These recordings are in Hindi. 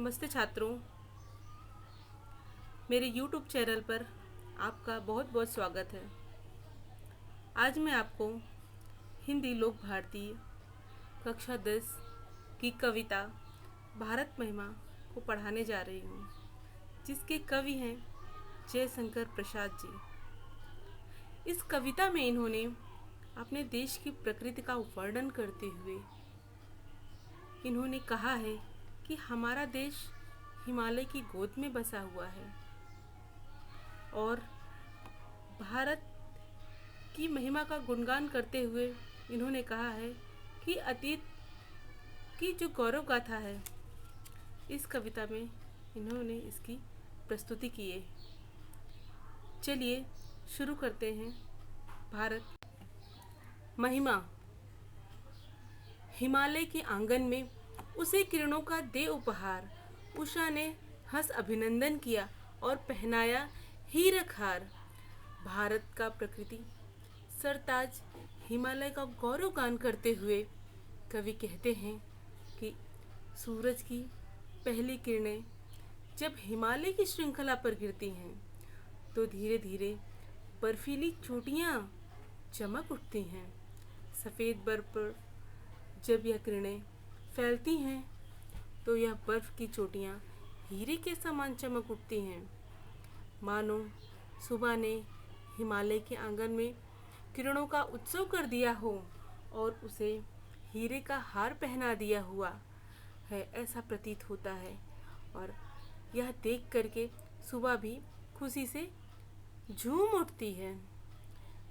नमस्ते छात्रों, मेरे YouTube चैनल पर आपका बहुत बहुत स्वागत है। आज मैं आपको हिंदी लोक भारतीय कक्षा 10 की कविता भारत महिमा को पढ़ाने जा रही हूँ, जिसके कवि हैं जयशंकर प्रसाद जी। इस कविता में इन्होंने अपने देश की प्रकृति का वर्णन करते हुए इन्होंने कहा है कि हमारा देश हिमालय की गोद में बसा हुआ है और भारत की महिमा का गुणगान करते हुए इन्होंने कहा है कि अतीत की जो गौरव गाथा है, इस कविता में इन्होंने इसकी प्रस्तुति की है। चलिए शुरू करते हैं। भारत महिमा। हिमालय के आंगन में उसे किरणों का दे उपहार, उषा ने हंस अभिनंदन किया और पहनाया हीरक हार। भारत का प्रकृति सरताज हिमालय का गौरव गान करते हुए कवि कहते हैं कि सूरज की पहली किरणें जब हिमालय की श्रृंखला पर गिरती हैं तो धीरे धीरे बर्फीली चोटियाँ चमक उठती हैं। सफ़ेद बर्फ पर जब यह किरणें फैलती हैं तो यह बर्फ की चोटियाँ हीरे के समान चमक उठती हैं, मानो सुबह ने हिमालय के आंगन में किरणों का उत्सव कर दिया हो और उसे हीरे का हार पहना दिया हुआ है, ऐसा प्रतीत होता है। और यह देख करके सुबह भी खुशी से झूम उठती है।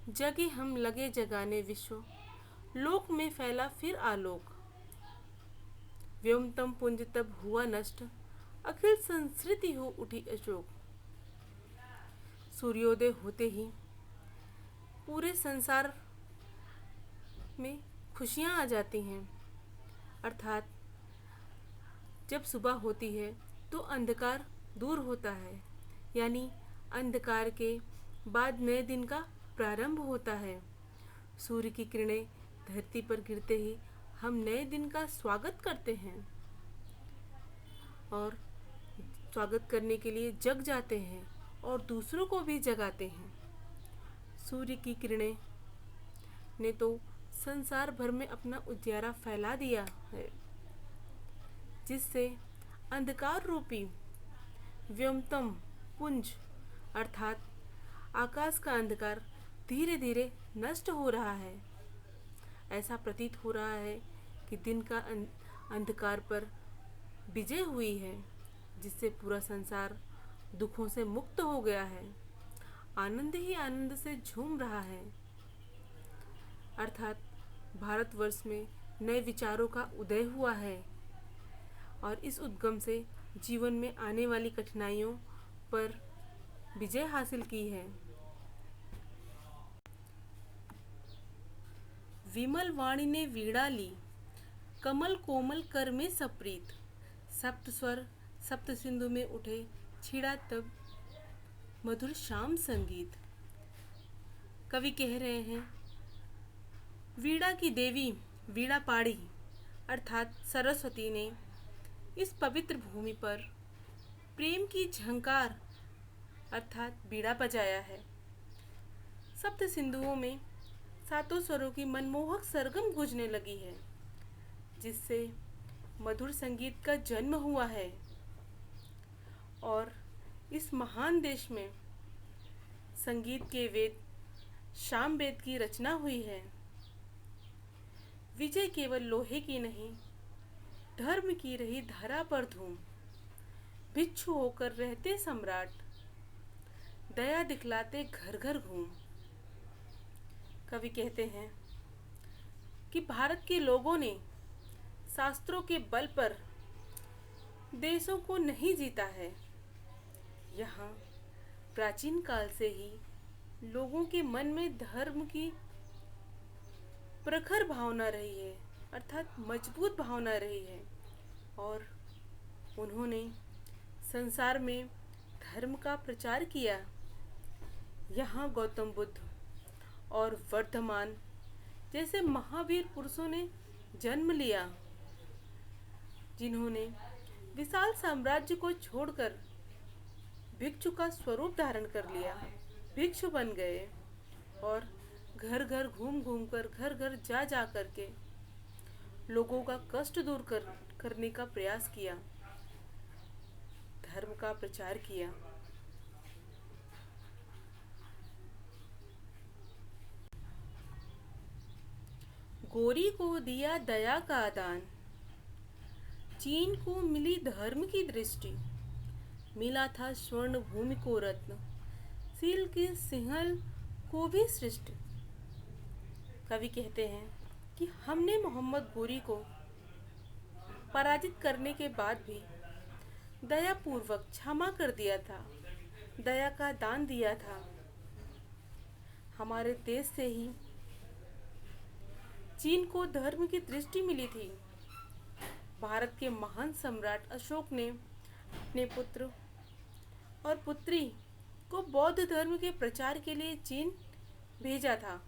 जगे हम लगे जगाने विश्व, लोक में फैला फिर आलोक। व्योमतम पुंज तब हुआ नष्ट, अखिल संस्कृति हो उठी अशोक। सूर्योदय होते ही पूरे संसार में खुशियाँ आ जाती हैं, अर्थात जब सुबह होती है तो अंधकार दूर होता है, यानी अंधकार के बाद नए दिन का प्रारंभ होता है। सूर्य की किरणें धरती पर गिरते ही हम नए दिन का स्वागत करते हैं और स्वागत करने के लिए जग जाते हैं और दूसरों को भी जगाते हैं। सूर्य की किरणें ने तो संसार भर में अपना उजियारा फैला दिया है, जिससे अंधकार रूपी व्योमतम पुंज अर्थात आकाश का अंधकार धीरे धीरे नष्ट हो रहा है। ऐसा प्रतीत हो रहा है कि दिन का अंधकार पर विजय हुई है, जिससे पूरा संसार दुखों से मुक्त हो गया है, आनंद ही आनंद से झूम रहा है। अर्थात भारतवर्ष में नए विचारों का उदय हुआ है और इस उद्गम से जीवन में आने वाली कठिनाइयों पर विजय हासिल की है। विमल वाणी ने वीणा ली, कमल कोमल कर में सप्रीत। सप्त स्वर सप्त सिंधु में उठे, छिड़ा तब मधुर श्याम संगीत। कवि कह रहे हैं, वीणा की देवी वीणा पाड़ी अर्थात सरस्वती ने इस पवित्र भूमि पर प्रेम की झंकार अर्थात बीड़ा बजाया है। सप्त सिंधुओं में सातों स्वरों की मनमोहक सरगम गूंजने लगी है, जिससे मधुर संगीत का जन्म हुआ है और इस महान देश में संगीत के वेद साम वेद की रचना हुई है। विजय केवल लोहे की नहीं, धर्म की रही धरा पर धूम। भिक्षु होकर रहते सम्राट, दया दिखलाते घर घर घूम। कवि कहते हैं कि भारत के लोगों ने शास्त्रों के बल पर देशों को नहीं जीता है। यहाँ प्राचीन काल से ही लोगों के मन में धर्म की प्रखर भावना रही है, अर्थात मजबूत भावना रही है और उन्होंने संसार में धर्म का प्रचार किया। यहाँ गौतम बुद्ध और वर्धमान जैसे महावीर पुरुषों ने जन्म लिया, जिन्होंने विशाल साम्राज्य को छोड़कर भिक्षु का स्वरूप धारण कर लिया, भिक्षु बन गए और घर घर घूम घूम कर, घर घर जा जा करके लोगों का कष्ट दूर करने का प्रयास किया, धर्म का प्रचार किया। गोरी को दिया दया का दान, चीन को मिली धर्म की दृष्टि, मिला था स्वर्ण भूमि को रत्न, सील के सिंहल को भी सृष्टि। कवि कहते हैं कि हमने मोहम्मद गोरी को पराजित करने के बाद भी दया पूर्वक क्षमा कर दिया था, दया का दान दिया था। हमारे देश से ही चीन को धर्म की दृष्टि मिली थी। भारत के महान सम्राट अशोक ने अपने पुत्र और पुत्री को बौद्ध धर्म के प्रचार के लिए चीन भेजा था।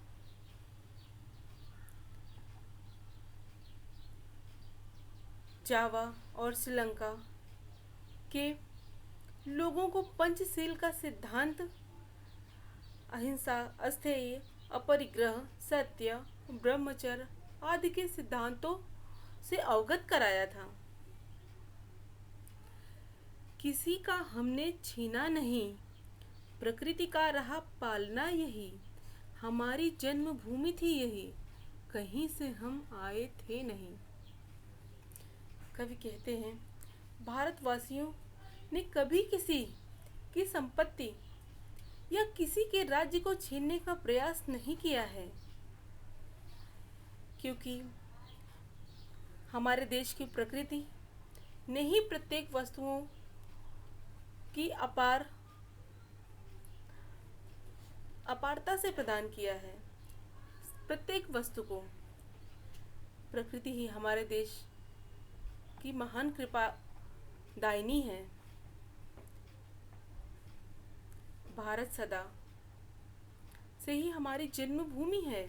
जावा और श्रीलंका के लोगों को पंचशील का सिद्धांत, अहिंसा, अस्थेय, अपरिग्रह, सत्य, ब्रह्मचर्य आदि के सिद्धांतों से अवगत कराया था। किसी का हमने छीना नहीं, प्रकृति का रहा पालना यही, हमारी जन्मभूमि थी यही, कहीं से हम आए थे नहीं। कवि कहते हैं भारतवासियों ने कभी किसी की संपत्ति या किसी के राज्य को छीनने का प्रयास नहीं किया है, क्योंकि हमारे देश की प्रकृति ने ही प्रत्येक वस्तुओं की अपारता से प्रदान किया है। प्रत्येक वस्तु को प्रकृति ही हमारे देश की महान कृपा दायिनी है। भारत सदा से ही हमारी जन्मभूमि है।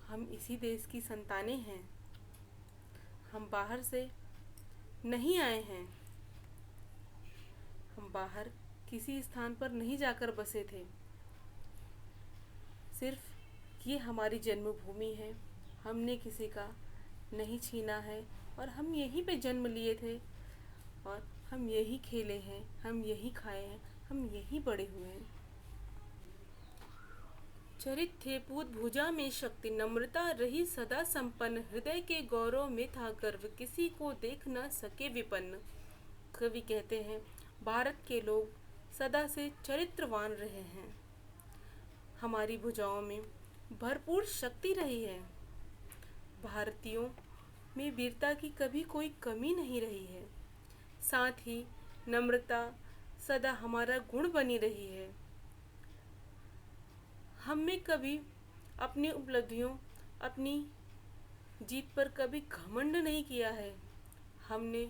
हम इसी देश की संतानें हैं। हम बाहर से नहीं आए हैं। हम बाहर किसी स्थान पर नहीं जाकर बसे थे। सिर्फ ये हमारी जन्मभूमि है। हमने किसी का नहीं छीना है और हम यहीं पे जन्म लिए थे और हम यहीं खेले हैं, हम यहीं खाए हैं, हम यहीं बड़े हुए हैं। चरित थे पूत भुजा में शक्ति, नम्रता रही सदा संपन्न, हृदय के गौरव में था गर्व, किसी को देख न सके विपन्न। कवि कहते हैं भारत के लोग सदा से चरित्रवान रहे हैं। हमारी भुजाओं में भरपूर शक्ति रही है। भारतीयों में वीरता की कभी कोई कमी नहीं रही है। साथ ही नम्रता सदा हमारा गुण बनी रही है। हमने कभी अपनी उपलब्धियों, अपनी जीत पर कभी घमंड नहीं किया है। हमने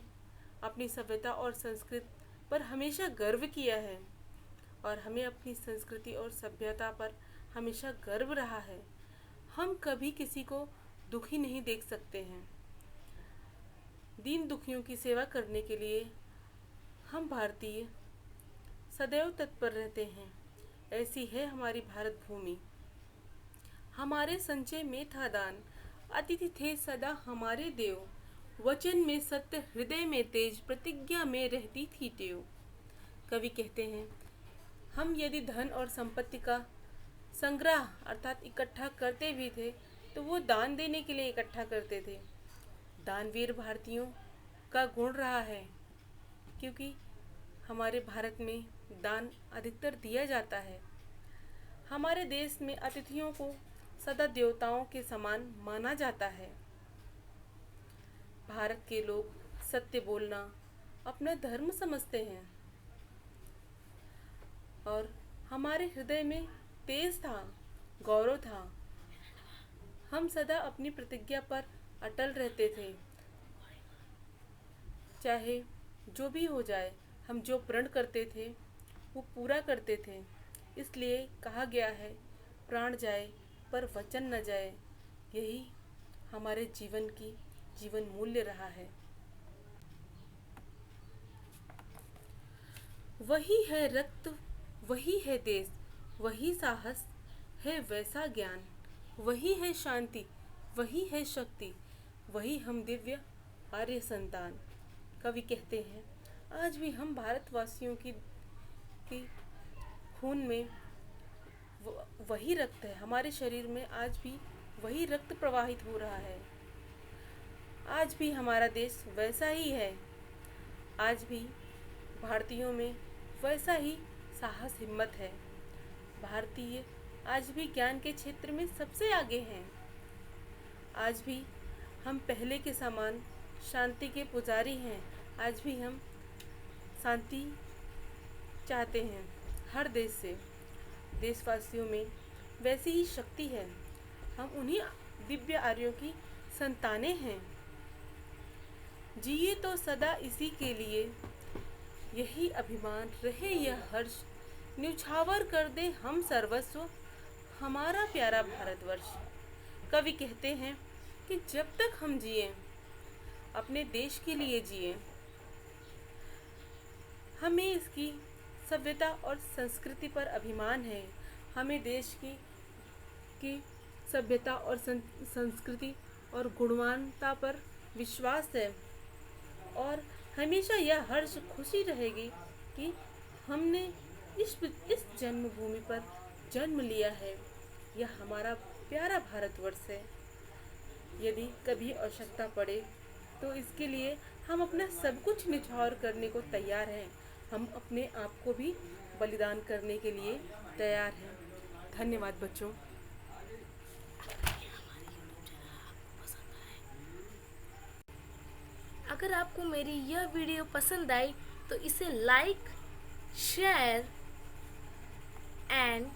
अपनी सभ्यता और संस्कृति पर हमेशा गर्व किया है और हमें अपनी संस्कृति और सभ्यता पर हमेशा गर्व रहा है। हम कभी किसी को दुखी नहीं देख सकते हैं। दीन दुखियों की सेवा करने के लिए हम भारतीय सदैव तत्पर रहते हैं। ऐसी है हमारी भारत भूमि। हमारे संचय में था दान, अतिथि थे सदा हमारे देव, वचन में सत्य, हृदय में तेज, प्रतिज्ञा में रहती थी टेव। कवि कहते हैं हम यदि धन और संपत्ति का संग्रह अर्थात इकट्ठा करते भी थे तो वो दान देने के लिए इकट्ठा करते थे। दानवीर भारतीयों का गुण रहा है, क्योंकि हमारे भारत में दान अधिकतर दिया जाता है। हमारे देश में अतिथियों को सदा देवताओं के समान माना जाता है। भारत के लोग सत्य बोलना अपना धर्म समझते हैं और हमारे हृदय में तेज था, गौरव था। हम सदा अपनी प्रतिज्ञा पर अटल रहते थे। चाहे जो भी हो जाए, हम जो प्रण करते थे वो पूरा करते थे। इसलिए कहा गया है प्राण जाए पर वचन न जाए। यही हमारे जीवन मूल्य रहा है। वही है रक्त, वही है देश, वही साहस है वैसा ज्ञान, वही है शांति, वही है शक्ति, वही हम दिव्य आर्य संतान। कवि कहते हैं आज भी हम भारतवासियों की खून में वही रक्त है, हमारे शरीर में आज भी वही रक्त प्रवाहित हो रहा है। आज भी हमारा देश वैसा ही है। आज भी भारतीयों में वैसा ही साहस हिम्मत है। भारतीय आज भी ज्ञान के क्षेत्र में सबसे आगे हैं। आज भी हम पहले के समान शांति के पुजारी हैं। आज भी हम शांति चाहते हैं हर देश से। देशवासियों में वैसी ही शक्ति है। हम उन्हीं दिव्य आर्यों की संतानें हैं। जिए तो सदा इसी के लिए, यही अभिमान रहे यह हर्ष, न्यौछावर कर दे हम सर्वस्व हमारा प्यारा भारतवर्ष। कवि कहते हैं कि जब तक हम जिए अपने देश के लिए जिए, हमें इसकी सभ्यता और संस्कृति पर अभिमान है। हमें देश की सभ्यता और संस्कृति और गुणवानता पर विश्वास है और हमेशा यह हर्ष खुशी रहेगी कि हमने इस जन्मभूमि पर जन्म लिया है। यह हमारा प्यारा भारतवर्ष है। यदि कभी आवश्यकता पड़े तो इसके लिए हम अपना सब कुछ निछावर करने को तैयार हैं। हम अपने आप को भी बलिदान करने के लिए तैयार हैं। धन्यवाद बच्चों। अगर आपको मेरी यह वीडियो पसंद आई तो इसे लाइक, शेयर एंड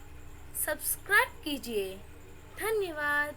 सब्सक्राइब कीजिए। धन्यवाद।